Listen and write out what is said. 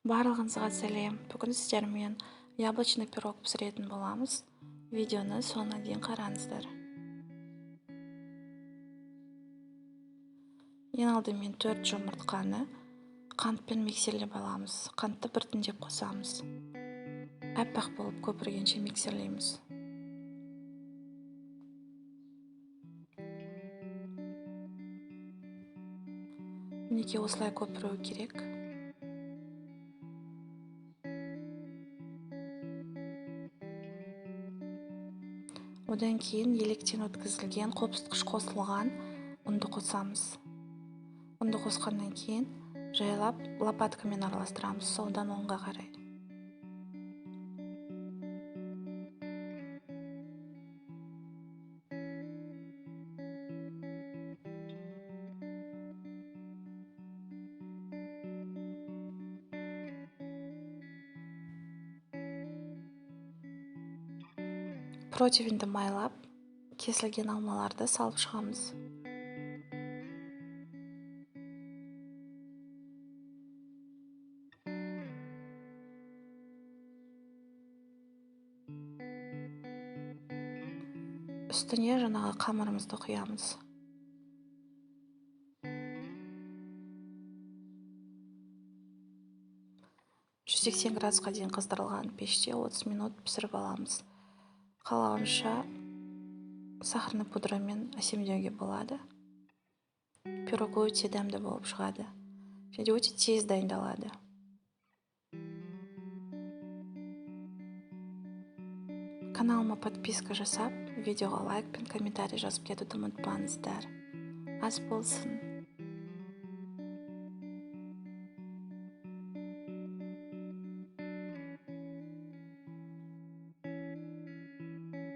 Барлығыңызға сәлем. Бүгін сіздермен яблочный пирог пісіретін боламыз. Видеоны соңына дейін қараңыздар. Ең алдымен 4 жұмыртқаны қантпен миксерлеп аламыз. Қантты біртіндеп қосамыз. Әппақ болып көпіргенше миксерлейміз. Мінекей осылай көпіру керек. Одан кейін електен өткізілген қопсытқыш қосылған ұнды қосамыз. Ұнды қосқаннан кейін жайлап лопаткамен араластырамыз, солдан оңға қарай. Противеньді майлап, кесілген алмаларды салып шығамыз. Үстіне жаңағы қамырымызды құямыз. градусқа дейін қыздырылған пеште 30 минут пісіріп аламыз. Қалауымша сахарный пудрамен әсемдеуге болады. Пирог өте дәмді болып шығады. Және өте тез дайындалады. Каналыма подписка жасап, видеоға лайк пен комментарий жазып кетуді ұмытпаңыздар. Ас болсын!